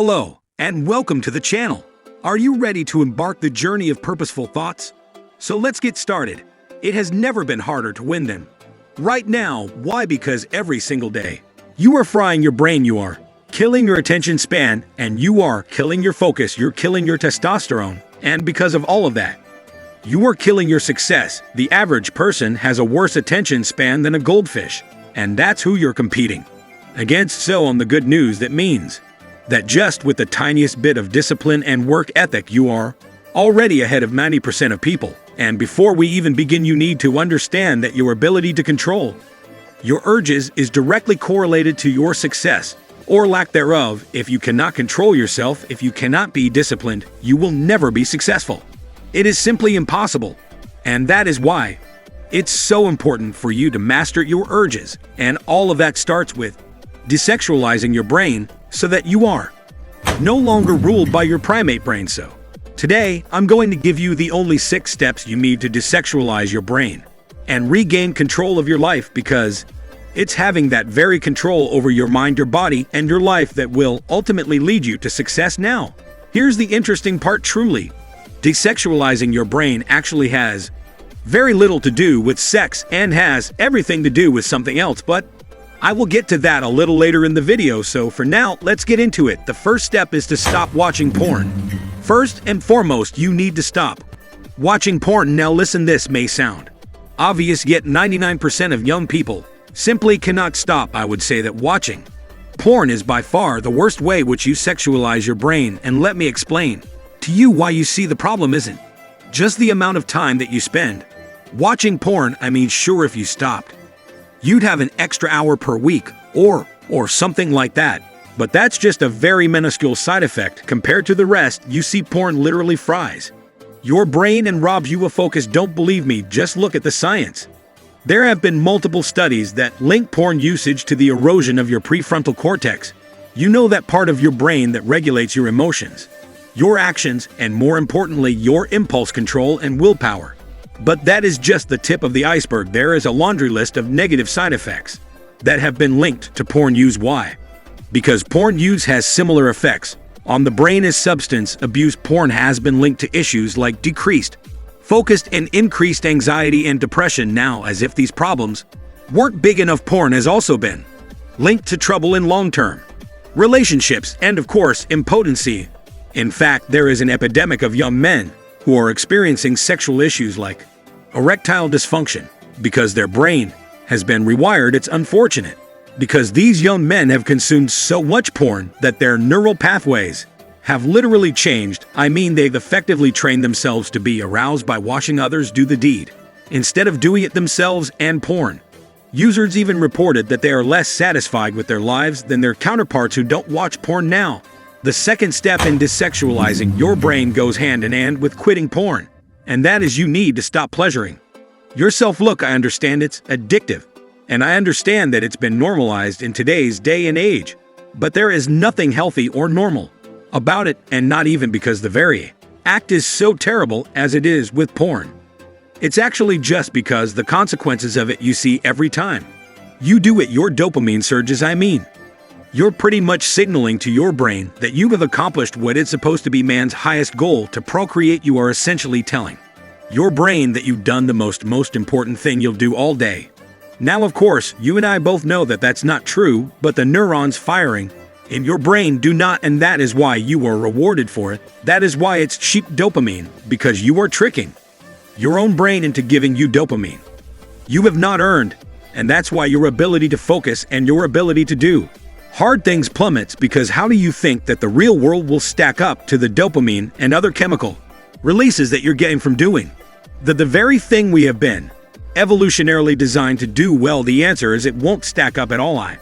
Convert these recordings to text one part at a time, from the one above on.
Hello, and welcome to the channel. Are you ready to embark the journey of purposeful thoughts? So let's get started. It has never been harder to win them. Right now, why? Because every single day, you are frying your brain, you are killing your attention span, and you are killing your focus, you're killing your testosterone. And because of all of that, you are killing your success. The average person has a worse attention span than a goldfish, and that's who you're competing against. So on the good news, that means that just with the tiniest bit of discipline and work ethic, you are already ahead of 90% of people. And before we even begin, you need to understand that your ability to control your urges is directly correlated to your success or lack thereof. If you cannot control yourself, if you cannot be disciplined, you will never be successful. It is simply impossible. And that is why it's so important for you to master your urges. And all of that starts with desexualizing your brain so that you are no longer ruled by your primate brain. So today, I'm going to give you the only 6 steps you need to desexualize your brain and regain control of your life, because it's having that very control over your mind, your body, and your life that will ultimately lead you to success. Now, here's the interesting part. Truly, desexualizing your brain actually has very little to do with sex and has everything to do with something else, but I will get to that a little later in the video. So for now, let's get into it. The first step is to stop watching porn. First and foremost, you need to stop watching porn. Now listen, this may sound obvious, yet 99% of young people simply cannot stop. I would say that watching porn is by far the worst way which you sexualize your brain, and let me explain to you why. You see, the problem isn't just the amount of time that you spend watching porn. I mean, sure, if you stopped, you'd have an extra hour per week or something like that. But that's just a very minuscule side effect compared to the rest. You see, porn literally fries your brain and robs you of focus. Don't believe me? Just look at the science. There have been multiple studies that link porn usage to the erosion of your prefrontal cortex. You know, that part of your brain that regulates your emotions, your actions, and more importantly, your impulse control and willpower. But that is just the tip of the iceberg. There is a laundry list of negative side effects that have been linked to porn use. Why? Because porn use has similar effects on the brain as substance abuse. Porn has been linked to issues like decreased focus and increased anxiety and depression. Now, as if these problems weren't big enough, porn has also been linked to trouble in long-term relationships and, of course, impotency. In fact, there is an epidemic of young men who are experiencing sexual issues like erectile dysfunction because their brain has been rewired. It's unfortunate because these young men have consumed so much porn that their neural pathways have literally changed. I mean, they've effectively trained themselves to be aroused by watching others do the deed instead of doing it themselves. And porn users even reported that they are less satisfied with their lives than their counterparts who don't watch porn. Now, the second step in desexualizing your brain goes hand in hand with quitting porn, and that is you need to stop pleasuring yourself. Look, I understand it's addictive, and I understand that it's been normalized in today's day and age, but there is nothing healthy or normal about it, and not even because the very act is so terrible as it is with porn. It's actually just because the consequences of it. You see, every time you do it, your dopamine surges. I mean, you're pretty much signaling to your brain that you have accomplished what is supposed to be man's highest goal, to procreate. You are essentially telling your brain that you've done the most important thing you'll do all day. Now, of course, you and I both know that that's not true, but the neurons firing in your brain do not, and that is why you are rewarded for it. That is why it's cheap dopamine, because you are tricking your own brain into giving you dopamine you have not earned, and that's why your ability to focus and your ability to do hard things plummets. Because how do you think that the real world will stack up to the dopamine and other chemical releases that you're getting from doing the very thing we have been evolutionarily designed to do? Well, the answer is it won't stack up at all. I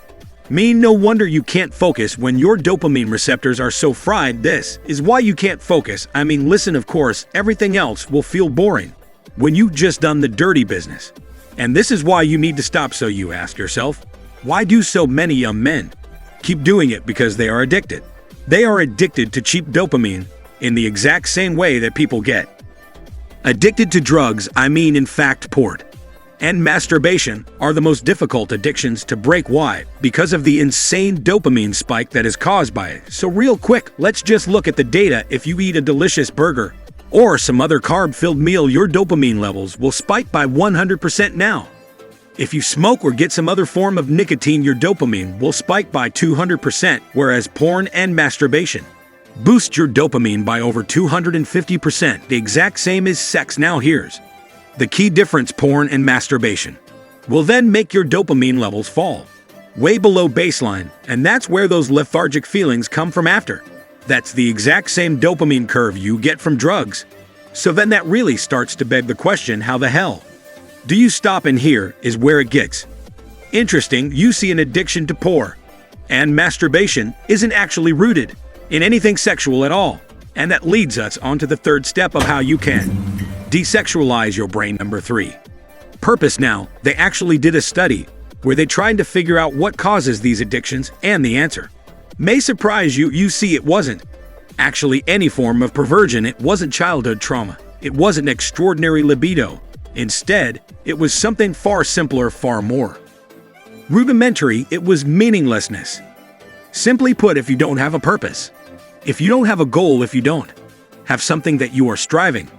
mean, no wonder you can't focus when your dopamine receptors are so fried. This is why you can't focus. I mean, listen, of course, everything else will feel boring when you've just done the dirty business. And this is why you need to stop. So you ask yourself, why do so many young men keep doing it? Because they are addicted. They are addicted to cheap dopamine in the exact same way that people get addicted to drugs. I mean, in fact, porn and masturbation are the most difficult addictions to break. Why? Because of the insane dopamine spike that is caused by it. So real quick, let's just look at the data. If you eat a delicious burger or some other carb-filled meal, your dopamine levels will spike by 100% now. If you smoke or get some other form of nicotine, your dopamine will spike by 200%, whereas porn and masturbation boost your dopamine by over 250%, the exact same as sex. Now here's the key difference: porn and masturbation will then make your dopamine levels fall way below baseline, and that's where those lethargic feelings come from after. That's the exact same dopamine curve you get from drugs. So then that really starts to beg the question, how the hell do you stop? And here is where it gets interesting. You see, an addiction to porn and masturbation isn't actually rooted in anything sexual at all. And that leads us on to the third step of how you can desexualize your brain. Number 3, purpose. Now, they actually did a study where they tried to figure out what causes these addictions, and the answer may surprise you. You see, it wasn't actually any form of perversion. It wasn't childhood trauma. It wasn't extraordinary libido. Instead, it was something far simpler, far more rudimentary. It was meaninglessness. Simply put, if you don't have a purpose, if you don't have a goal, if you don't have something that you are striving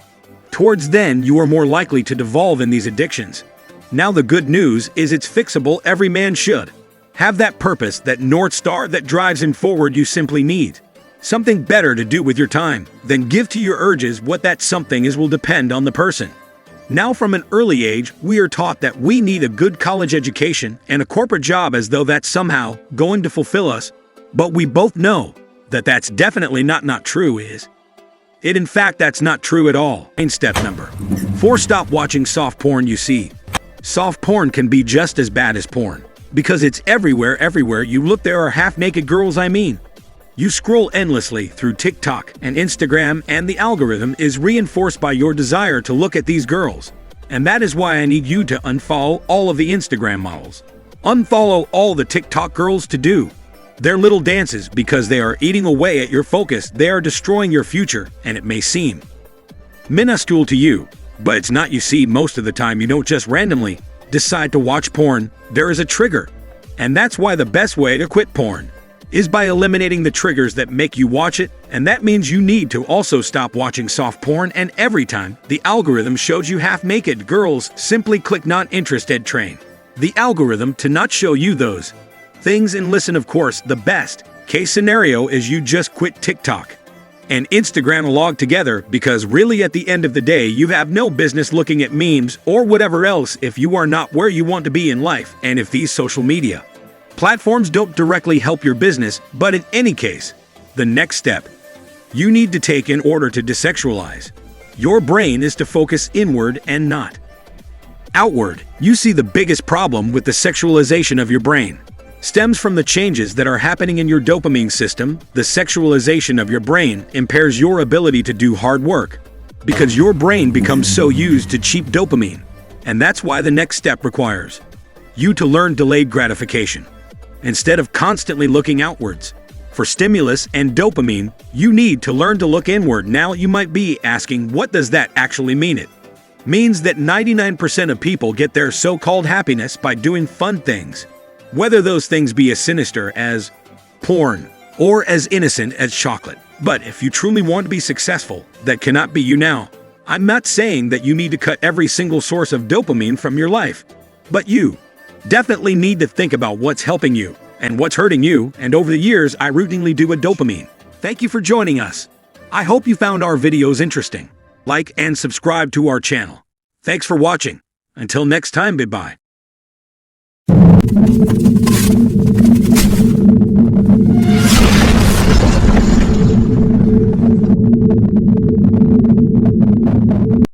towards, then you are more likely to devolve in these addictions. Now, the good news is it's fixable. Every man should have that purpose, that North Star that drives him forward. You simply need something better to do with your time than give to your urges. What that something is will depend on the person. Now, from an early age, we are taught that we need a good college education and a corporate job, as though that's somehow going to fulfill us. But we both know that that's definitely not true, is it? In fact, that's not true at all. And step number 4, stop watching soft porn. You see, soft porn can be just as bad as porn because it's everywhere. Everywhere you look, there are half-naked girls. You scroll endlessly through TikTok and Instagram, and the algorithm is reinforced by your desire to look at these girls. And that is why I need you to unfollow all of the Instagram models. Unfollow all the TikTok girls to do their little dances, because they are eating away at your focus. They are destroying your future, and it may seem minuscule to you, but it's not. You see, most of the time you don't just randomly decide to watch porn. There is a trigger, and that's why the best way to quit porn is by eliminating the triggers that make you watch it. And that means you need to also stop watching soft porn. And every time the algorithm shows you half-naked girls, simply click not interested. Train the algorithm to not show you those things. And listen, of course, the best case scenario is you just quit TikTok and Instagram log together, because really at the end of the day, you have no business looking at memes or whatever else if you are not where you want to be in life, and if these social media platforms don't directly help your business. But in any case, the next step you need to take in order to desexualize your brain is to focus inward and not outward. You see, the biggest problem with the sexualization of your brain stems from the changes that are happening in your dopamine system. The sexualization of your brain impairs your ability to do hard work because your brain becomes so used to cheap dopamine. And that's why the next step requires you to learn delayed gratification. Instead of constantly looking outwards for stimulus and dopamine, you need to learn to look inward. Now, you might be asking, what does that actually mean? It means that 99% of people get their so-called happiness by doing fun things, whether those things be as sinister as porn or as innocent as chocolate. But if you truly want to be successful, that cannot be you. Now, I'm not saying that you need to cut every single source of dopamine from your life, but you definitely need to think about what's helping you and what's hurting you. And over the years, I routinely do a dopamine. Thank you for joining us. I hope you found our videos interesting. Like and subscribe to our channel. Thanks for watching. Until next time, goodbye.